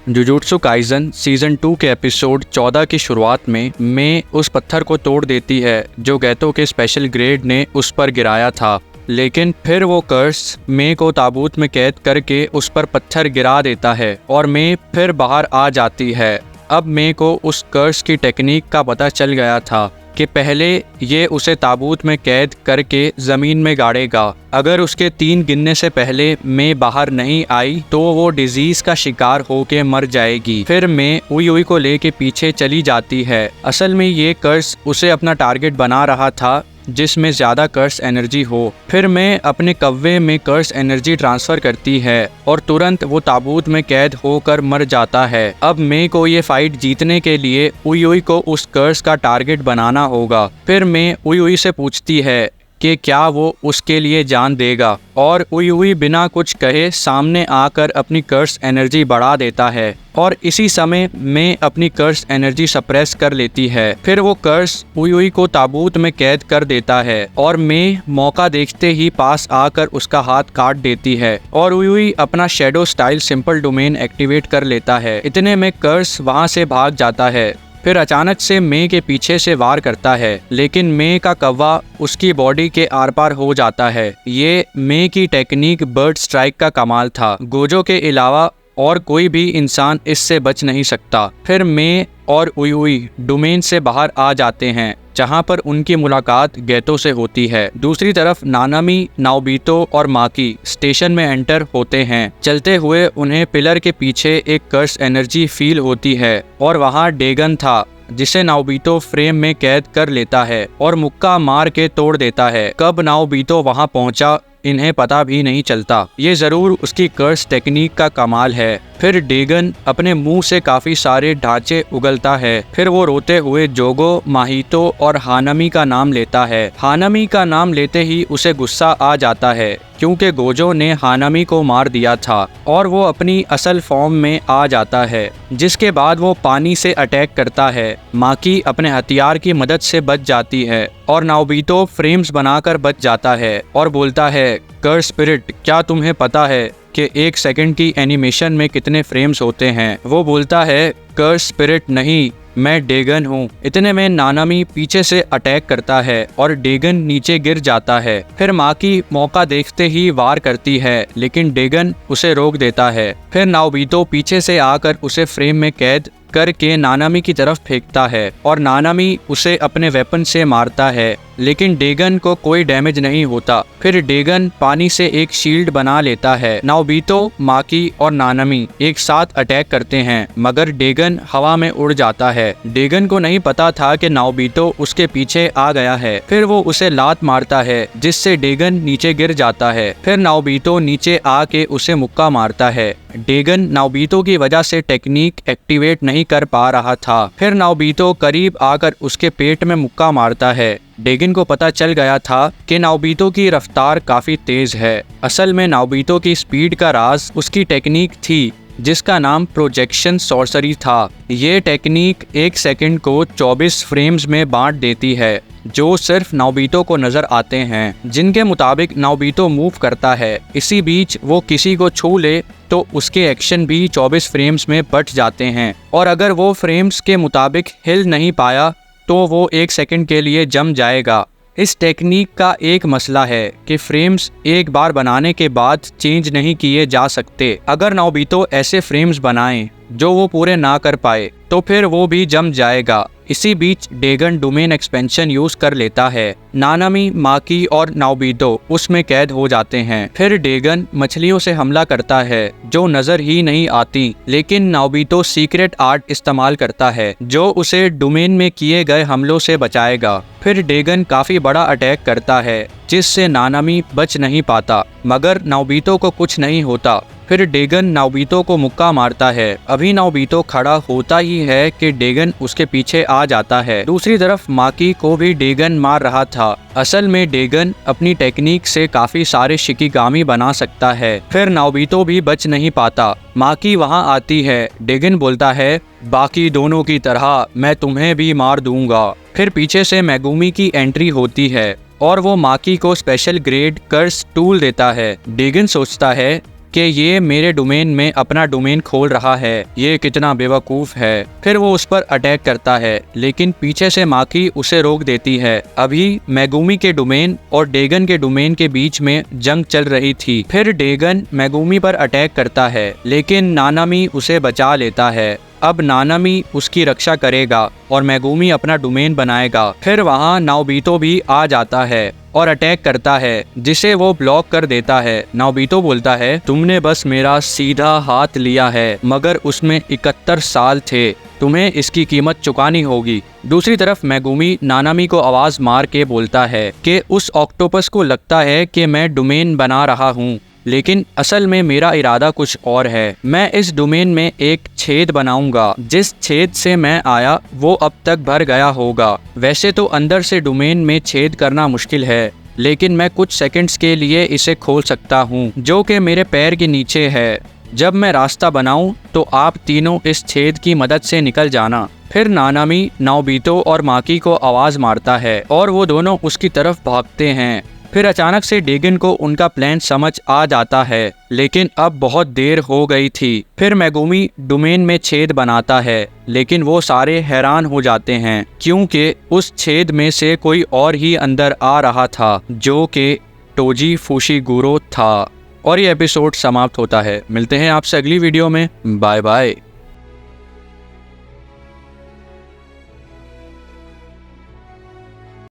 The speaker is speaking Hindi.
जुजुत्सु काइजन सीजन 2 के एपिसोड 14 की शुरुआत में मे उस पत्थर को तोड़ देती है जो गैतो के स्पेशल ग्रेड ने उस पर गिराया था, लेकिन फिर वो कर्स मे को ताबूत में कैद करके उस पर पत्थर गिरा देता है और मे फिर बाहर आ जाती है। अब मे को उस कर्स की टेक्निक का पता चल गया था कि पहले ये उसे ताबूत में कैद करके ज़मीन में गाड़ेगा। अगर उसके 3 गिनने से पहले मे बाहर नहीं आई तो वो डिजीज़ का शिकार होके मर जाएगी। फिर मे उई को लेके पीछे चली जाती है। असल में ये कर्स उसे अपना टारगेट बना रहा था जिसमें ज़्यादा कर्स एनर्जी हो। फिर मैं अपने कव्वे में कर्स एनर्जी ट्रांसफ़र करती है और तुरंत वो ताबूत में कैद होकर मर जाता है। अब मैं को ये फाइट जीतने के लिए उई को उस कर्स का टारगेट बनाना होगा। फिर मैं उई से पूछती है कि क्या वो उसके लिए जान देगा, और उई बिना कुछ कहे सामने आकर अपनी कर्स एनर्जी बढ़ा देता है और इसी समय मैं अपनी कर्स एनर्जी सप्रेस कर लेती है। फिर वो कर्स उई को ताबूत में कैद कर देता है और मैं मौका देखते ही पास आकर उसका हाथ काट देती है और उई अपना shadow style simple domain activate कर लेता है। इतने में कर्स वहाँ से भाग जाता है। फिर अचानक से मे के पीछे से वार करता है, लेकिन मे का कव्वा उसकी बॉडी के आर पार हो जाता है। ये मे की टेक्निक बर्ड स्ट्राइक का कमाल था। गोजो के अलावा और कोई भी इंसान इससे बच नहीं सकता। फिर मे और उई डोमेन से बाहर आ जाते हैं जहां पर उनकी मुलाकात गैतो से होती है। दूसरी तरफ नानामी, नाओबितो और माकी स्टेशन में एंटर होते हैं। चलते हुए उन्हें पिलर के पीछे एक कर्स एनर्जी फील होती है और वहां डेगन था जिसे नाओबितो फ्रेम में कैद कर लेता है और मुक्का मार के तोड़ देता है। कब नाओबितो वहां पहुंचा इन्हें पता भी नहीं चलता। ये जरूर उसकी कर्स टेक्निक का कमाल है। फिर डेगन अपने मुंह से काफी सारे ढांचे उगलता है। फिर वो रोते हुए जोगो, माहितो और हानामी का नाम लेता है। हानामी का नाम लेते ही उसे गुस्सा आ जाता है क्योंकि गोजो ने हानामी को मार दिया था और वो अपनी असल फॉर्म में आ जाता है, जिसके बाद वो पानी से अटैक करता है। माकी अपने हथियार की मदद से बच जाती है और नाओबितो फ्रेम्स बनाकर बच जाता है और बोलता है, कर्स स्पिरिट, क्या तुम्हें पता है कि 1 सेकंड की एनिमेशन में कितने फ्रेम्स होते हैं? वो बोलता है, कर्स स्पिरिट नहीं, मैं डेगन हूँ। इतने में नानामी पीछे से अटैक करता है और डेगन नीचे गिर जाता है। फिर माकी मौका देखते ही वार करती है, लेकिन डेगन उसे रोक देता है। फिर नाओबितो पीछे से आकर उसे फ्रेम में कैद करके नानामी की तरफ फेंकता है और नानामी उसे अपने वेपन से मारता है, लेकिन डेगन को कोई डैमेज नहीं होता। फिर डेगन पानी से एक शील्ड बना लेता है। नाओबितो, माकी और नानामी एक साथ अटैक करते हैं, मगर डेगन हवा में उड़ जाता है। डेगन को नहीं पता था कि नाओबितो उसके पीछे आ गया है। फिर वो उसे लात मारता है जिससे डेगन नीचे गिर जाता है। फिर नाओबितो नीचे आके उसे मुक्का मारता है। डेगन नाओबितो की वजह से टेक्निक एक्टिवेट नहीं कर पा रहा था। फिर नाओबितो करीब आकर उसके पेट में मुक्का मारता है। डेगन को पता चल गया था कि नाओबितो की रफ्तार काफी तेज है। असल में नाओबितो की स्पीड का राज उसकी टेक्निक थी जिसका नाम प्रोजेक्शन सॉर्सरी था। ये टेक्निक 1 सेकंड को 24 फ्रेम्स में बांट देती है जो सिर्फ नाओबितो को नजर आते हैं, जिनके मुताबिक नाओबितो मूव करता है। इसी बीच वो किसी को छू ले तो उसके एक्शन भी 24 फ्रेम्स में बट जाते हैं और अगर वो फ्रेम्स के मुताबिक हिल नहीं पाया तो वो 1 सेकंड के लिए जम जाएगा। इस टेक्निक का एक मसला है कि फ्रेम्स एक बार बनाने के बाद चेंज नहीं किए जा सकते। अगर नाओबितो ऐसे फ्रेम्स बनाए जो वो पूरे ना कर पाए तो फिर वो भी जम जाएगा। इसी बीच डेगन डोमेन एक्सपेंशन यूज कर लेता है। नानामी, माकी और नाओबितो उसमें कैद हो जाते हैं। फिर डेगन मछलियों से हमला करता है जो नजर ही नहीं आती, लेकिन नाओबितो सीक्रेट आर्ट इस्तेमाल करता है जो उसे डोमेन में किए गए हमलों से बचाएगा। फिर डेगन काफी बड़ा अटैक करता है जिससे नानामी बच नहीं पाता, मगर नाओबितो को कुछ नहीं होता। फिर डेगन नाओबितो को मुक्का मारता है। अभी नाओबितो खड़ा होता ही है कि डेगन उसके पीछे आ जाता है। दूसरी तरफ माकी को भी डेगन मार रहा था। असल में डेगन अपनी टेक्निक से काफी सारे शिकिगामी बना सकता है। फिर नाओबितो भी बच नहीं पाता। माकी वहां आती है। डेगन बोलता है, बाकी दोनों की तरह मैं तुम्हें भी मार दूंगा। फिर पीछे से मेगुमी की एंट्री होती है और वो माकी को स्पेशल ग्रेड कर्स टूल देता है। डेगन सोचता है कि ये मेरे डोमेन में अपना डोमेन खोल रहा है, ये कितना बेवकूफ़ है। फिर वो उस पर अटैक करता है, लेकिन पीछे से माकी उसे रोक देती है। अभी मेगुमी के डोमेन और डेगन के डोमेन के बीच में जंग चल रही थी। फिर डेगन मेगुमी पर अटैक करता है, लेकिन नानामी उसे बचा लेता है। अब नानामी उसकी रक्षा करेगा और मेगुमी अपना डोमेन बनाएगा। फिर वहाँ नाओबितो भी आ जाता है और अटैक करता है, जिसे वो ब्लॉक कर देता है। नाओबितो बोलता है, तुमने बस मेरा सीधा हाथ लिया है, मगर उसमें 71 साल थे, तुम्हें इसकी कीमत चुकानी होगी। दूसरी तरफ मेगुमी नानामी को आवाज मार के बोलता है कि उस ऑक्टोपस को लगता है कि मैं डोमेन बना रहा हूँ, लेकिन असल में मेरा इरादा कुछ और है। मैं इस डोमेन में एक छेद बनाऊंगा, जिस छेद से मैं आया वो अब तक भर गया होगा। वैसे तो अंदर से डोमेन में छेद करना मुश्किल है, लेकिन मैं कुछ सेकंड्स के लिए इसे खोल सकता हूँ, जो कि मेरे पैर के नीचे है। जब मैं रास्ता बनाऊं तो आप तीनों इस छेद की मदद से निकल जाना। फिर नानामी नाओबितो और माकी को आवाज मारता है और वो दोनों उसकी तरफ भागते हैं। फिर अचानक से डेगन को उनका प्लान समझ आ जाता है, लेकिन अब बहुत देर हो गई थी। फिर मेगुमी डोमेन में छेद बनाता है, लेकिन वो सारे हैरान हो जाते हैं, क्योंकि उस छेद में से कोई और ही अंदर आ रहा था, जो कि टोजी फुशिगुरो था। और ये एपिसोड समाप्त होता है। मिलते हैं आपसे अगली वीडियो में। Bye bye.